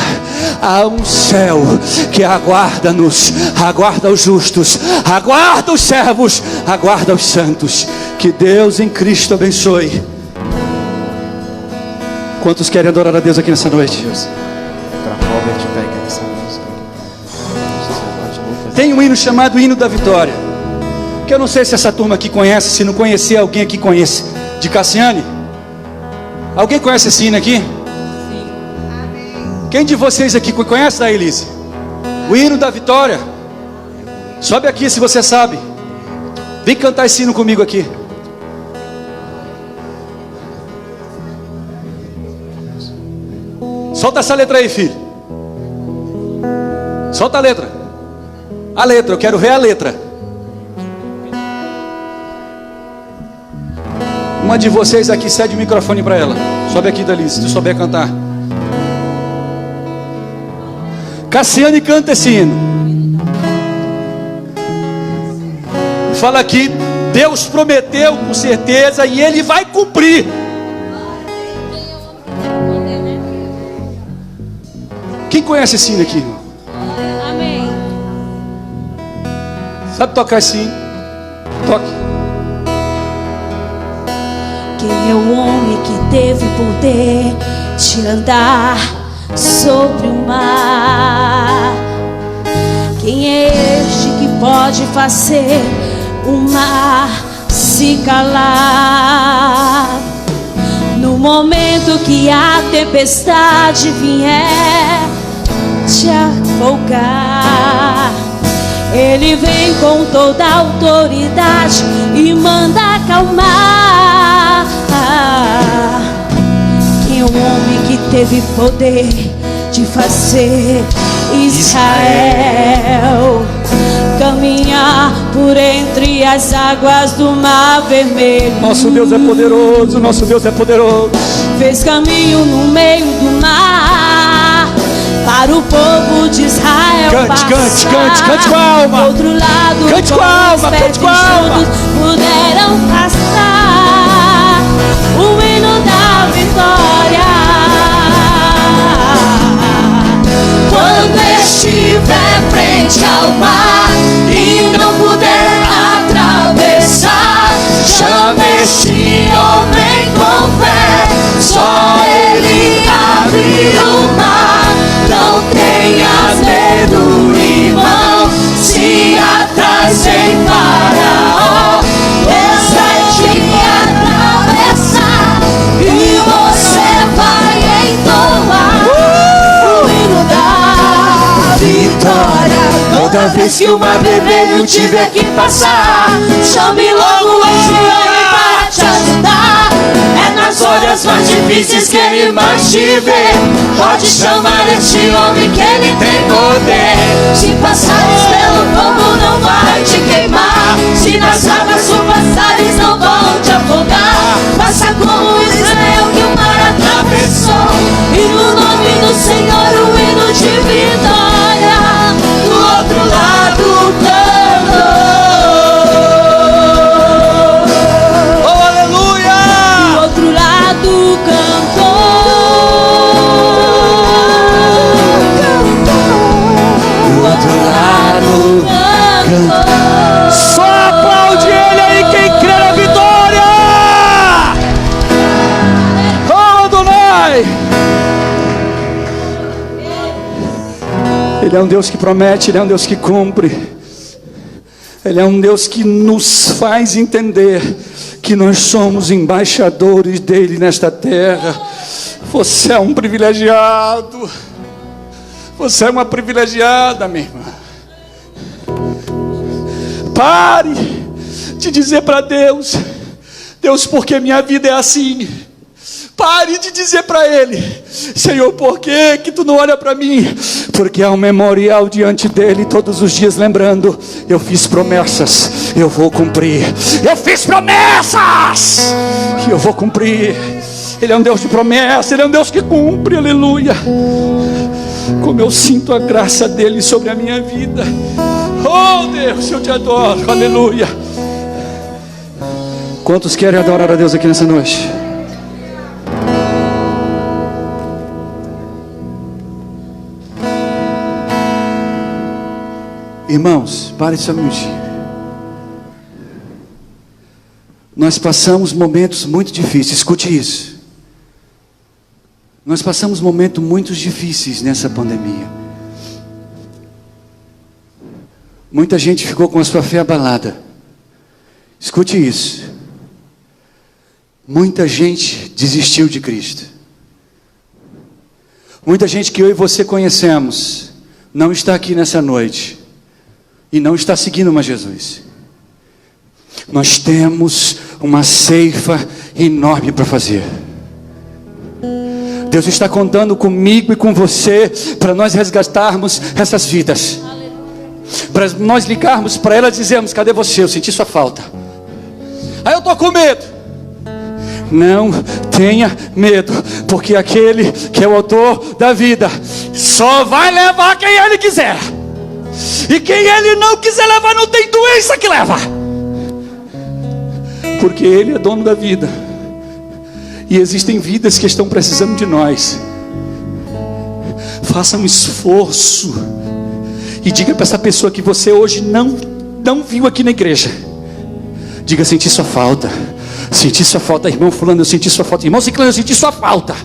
Há um céu que aguarda-nos, aguarda os justos, aguarda os servos, aguarda os santos. Que Deus em Cristo abençoe. Quantos querem adorar a Deus aqui nessa noite? Tem um hino chamado Hino da Vitória, que eu não sei se essa turma aqui conhece. Se não conhecer, alguém aqui conhece. De Cassiane. Alguém conhece esse hino aqui? Quem de vocês aqui conhece, da Elise? O hino da vitória? Sobe aqui se você sabe. Vem cantar esse hino comigo aqui. Solta essa letra aí, filho. Solta a letra. A letra, eu quero ver a letra. Uma de vocês aqui cede o microfone para ela. Sobe aqui, Dalise, se tu souber cantar. Cassiane canta esse hino. Fala aqui: Deus prometeu com certeza e Ele vai cumprir. Quem conhece esse hino aqui, irmão? Amém. Sabe tocar esse hino? Toque. Quem é o homem que teve poder de andar sobre o mar? Quem é este que pode fazer o mar se calar? momento que a tempestade vier te afogar, Ele vem com toda a autoridade e manda acalmar. Quem é o homem que teve poder de fazer Israel caminhar por entre as águas do Mar Vermelho? Nosso Deus é poderoso, nosso Deus é poderoso. Fez caminho no meio do mar para o povo de Israel cante com a alma. Do outro lado, cante com a alma, cante com a alma. Puderam passar o hino da vitória. Quando estiver frente ao mar e não puder atravessar, chama este homem com fé, só ele abre o mar. Não tenhas medo, irmão, se atrás vem Faraó, Deus vai te atravessar e você vai entoar o hino da vitória. Toda vez que o Mar Vermelho tiver que passar, chame logo este homem para te ajudar. É nas horas mais difíceis que ele mais te vê. Pode chamar este homem que ele tem poder. Se passares pelo fogo não vai te queimar, se nas águas tu passares não vão te afogar. Faça como Israel que o mar atravessou, e no nome do Senhor o hino de vitória do outro lado cantou. Oh, aleluia! Do outro lado cantou. Do outro lado cantou. Só aplaude ele aí quem crê na vitória. Oh, Adonai! Ele é um Deus que promete, Ele é um Deus que cumpre. Ele é um Deus que nos faz entender que nós somos embaixadores dele nesta terra. Você é um privilegiado. Você é uma privilegiada, minha irmã. Pare de dizer para Deus: Deus, porque minha vida é assim. Pare de dizer para Ele: Senhor, por que tu não olha para mim? Porque há um memorial diante dEle todos os dias, lembrando: eu fiz promessas, eu vou cumprir. Eu fiz promessas e eu vou cumprir. Ele é um Deus de promessa, Ele é um Deus que cumpre, aleluia. Como eu sinto a graça dEle sobre a minha vida. Oh Deus, eu te adoro, aleluia. Quantos querem adorar a Deus aqui nessa noite? Irmãos, pare só um minutinho. Nós passamos momentos muito difíceis, escute isso. Nós passamos momentos muito difíceis nessa pandemia. Muita gente ficou com a sua fé abalada. Escute isso. Muita gente desistiu de Cristo. Muita gente que eu e você conhecemos não está aqui nessa noite e não está seguindo mais Jesus. Nós temos uma ceifa enorme para fazer. Deus está contando comigo e com você para nós resgatarmos essas vidas. Para nós ligarmos para ela e dizermos: cadê você? Eu senti sua falta. Aí eu estou com medo. Não tenha medo, porque aquele que é o autor da vida só vai levar quem Ele quiser. E quem Ele não quiser levar, não tem doença que leva, porque Ele é dono da vida. E existem vidas que estão precisando de nós. Faça um esforço e diga para essa pessoa que você hoje não viu aqui na igreja. Diga: senti sua falta. Senti sua falta, irmão fulano, eu senti sua falta. Irmão ciclano, eu senti sua falta.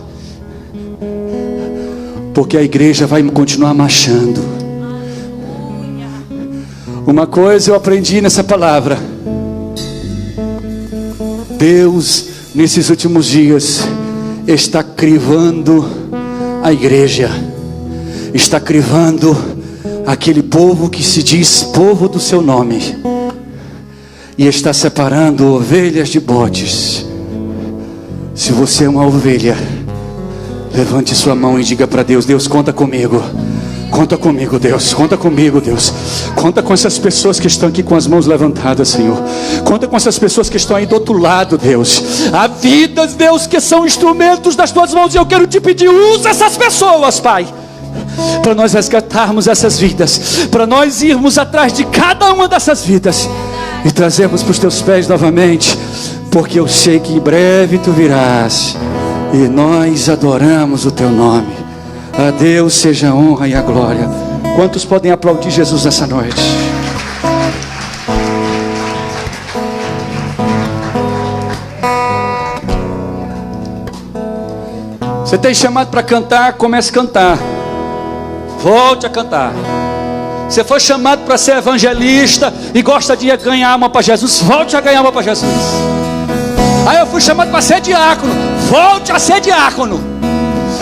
Porque a igreja vai continuar marchando. Uma coisa eu aprendi nessa palavra: Deus, nesses últimos dias, está crivando a igreja, está crivando aquele povo que se diz povo do seu nome, e está separando ovelhas de bodes. Se você é uma ovelha, levante sua mão e diga para Deus: Deus, conta comigo. Conta comigo, Deus. Conta comigo, Deus. Conta com essas pessoas que estão aqui com as mãos levantadas, Senhor. Conta com essas pessoas que estão aí do outro lado, Deus. Há vidas, Deus, que são instrumentos das tuas mãos, e eu quero te pedir: usa essas pessoas, Pai, para nós resgatarmos essas vidas, para nós irmos atrás de cada uma dessas vidas e trazermos para os teus pés novamente, porque eu sei que em breve tu virás e nós adoramos o teu nome. A Deus seja a honra e a glória. Quantos podem aplaudir Jesus nessa noite? Você tem chamado para cantar, comece a cantar. Volte a cantar. Você foi chamado para ser evangelista e gosta de ganhar alma para Jesus, volte a ganhar alma para Jesus. Aí eu fui chamado para ser diácono, volte a ser diácono.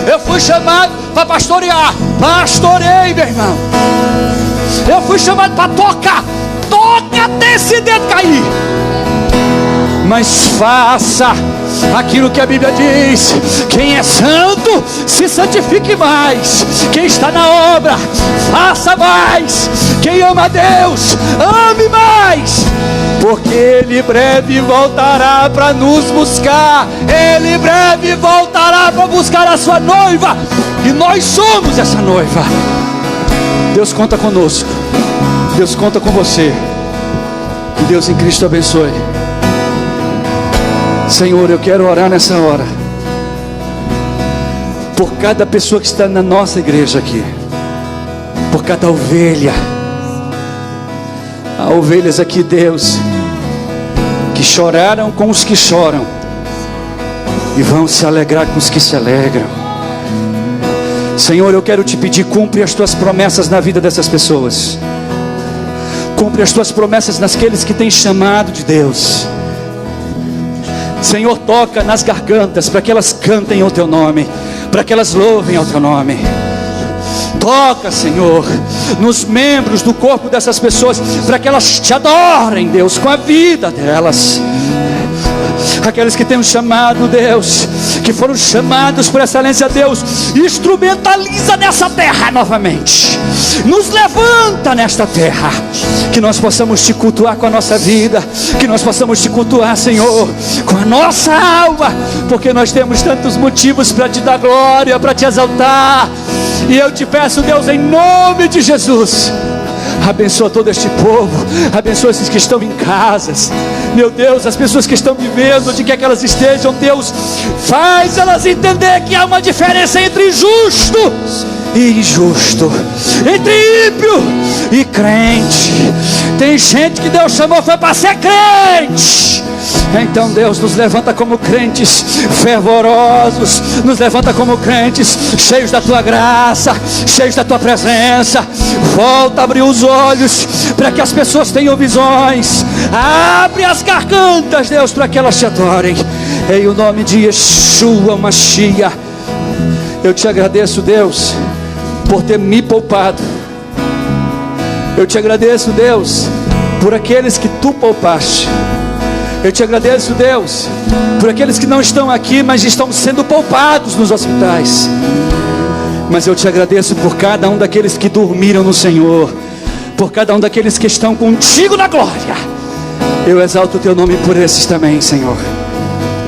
Eu fui chamado para pastorear, pastorei, meu irmão. Eu fui chamado para tocar, toca até esse dedo cair. Mas faça aquilo que a Bíblia diz: quem é santo, se santifique mais. Quem está na obra, faça mais. Quem ama a Deus, ame mais. Porque Ele breve voltará para nos buscar. Ele breve voltará para buscar a sua noiva, e nós somos essa noiva. Deus conta conosco. Deus conta com você. Que Deus em Cristo abençoe. Senhor, eu quero orar nessa hora por cada pessoa que está na nossa igreja aqui, por cada ovelha. Há ovelhas aqui, Deus, que choraram com os que choram e vão se alegrar com os que se alegram. Senhor, eu quero te pedir: cumpre as tuas promessas na vida dessas pessoas. Cumpre as tuas promessas naqueles que têm chamado de Deus. Senhor, toca nas gargantas para que elas cantem ao teu nome, para que elas louvem ao teu nome. Toca, Senhor, nos membros do corpo dessas pessoas, para que elas te adorem, Deus, com a vida delas. Aqueles que têm um chamado, Deus, que foram chamados por excelência, Deus, instrumentaliza nessa terra novamente. Nos levanta nesta terra, que nós possamos te cultuar com a nossa vida, que nós possamos te cultuar, Senhor, com a nossa alma, porque nós temos tantos motivos para te dar glória, para te exaltar. E eu te peço, Deus, em nome de Jesus, abençoa todo este povo, abençoa esses que estão em casas, meu Deus, as pessoas que estão vivendo, onde quer que elas estejam, Deus, faz elas entender que há uma diferença entre justo e injusto, entre ímpio e crente. Tem gente que Deus chamou foi para ser crente. Então Deus, nos levanta como crentes fervorosos, nos levanta como crentes cheios da tua graça, cheios da tua presença. Volta a abrir os olhos para que as pessoas tenham visões. Abre as gargantas, Deus, para que elas te adorem. Em o nome de Yeshua Mashiach, eu te agradeço, Deus, por ter me poupado. Eu te agradeço, Deus, por aqueles que tu poupaste. Eu te agradeço, Deus, por aqueles que não estão aqui, mas estão sendo poupados nos hospitais. Mas eu te agradeço por cada um daqueles que dormiram no Senhor, por cada um daqueles que estão contigo na glória. Eu exalto o teu nome por esses também, Senhor.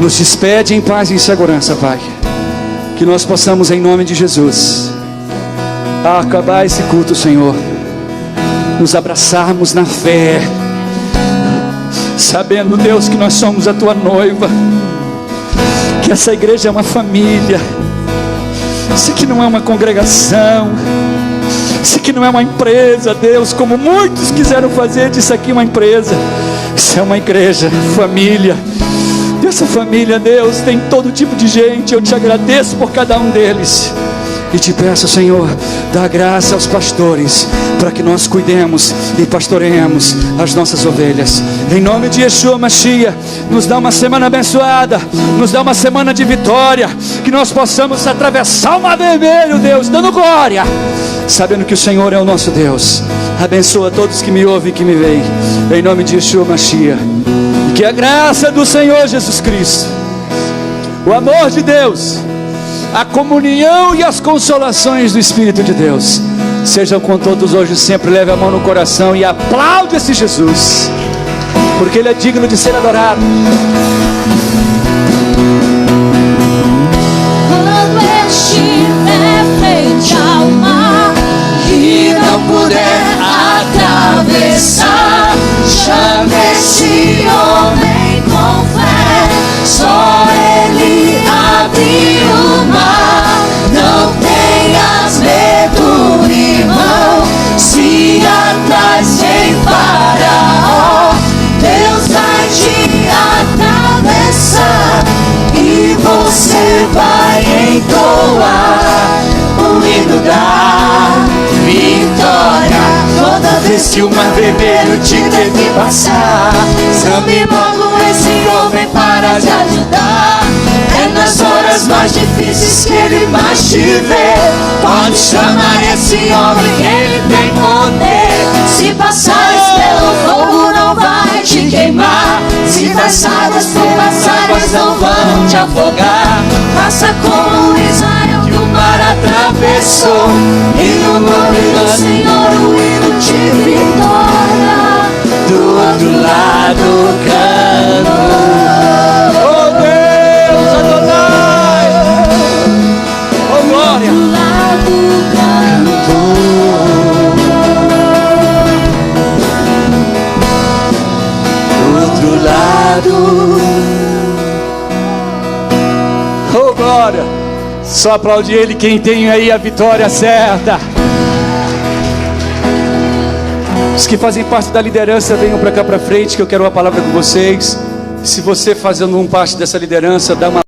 Nos despede em paz e em segurança, Pai. Que nós possamos, em nome de Jesus, acabar esse culto, Senhor, nos abraçarmos na fé, sabendo, Deus, que nós somos a tua noiva, que essa igreja é uma família. Isso aqui não é uma congregação, isso aqui não é uma empresa, Deus, como muitos quiseram fazer disso aqui uma empresa. Isso é uma igreja, família. Dessa família, Deus, tem todo tipo de gente. Eu te agradeço por cada um deles. E te peço, Senhor, dá graça aos pastores, para que nós cuidemos e pastoreemos as nossas ovelhas. Em nome de Yeshua Mashiach, nos dá uma semana abençoada, nos dá uma semana de vitória, que nós possamos atravessar o mar vermelho, Deus, dando glória, sabendo que o Senhor é o nosso Deus. Abençoa todos que me ouvem e que me veem, em nome de Yeshua Mashiach. E que a graça do Senhor Jesus Cristo, o amor de Deus, a comunhão e as consolações do Espírito de Deus sejam com todos hoje e sempre. Leve a mão no coração e aplaude esse Jesus, porque Ele é digno de ser adorado. Quando eu estiver frente ao mar e não puder atravessar, chame esse homem com fé, só Ele abre o mar. Não tenhas medo, irmão, se atrás tem Faraó, Deus vai te atravessar e você vai entoar o hino da vitória. Toda vez que o mar vermelho te teve passar, chame logo esse homem para te ajudar. É nas horas mais difíceis que ele mais te vê. Pode chamar esse homem que ele tem poder. Se passares pelo fogo não vai te queimar, se passares pelas águas não vão te afogar. Faça como Israel que o mar atravessou, e no nome do Senhor o hino de vitória. Do outro lado canto, Oh Deus, Adonai, oh glória. do lado canto. Do outro lado. Oh glória. Só aplaudir Ele quem tem aí a vitória certa. Os que fazem parte da liderança, venham para cá para frente, que eu quero uma palavra com vocês. Se você fazendo parte dessa liderança, dá uma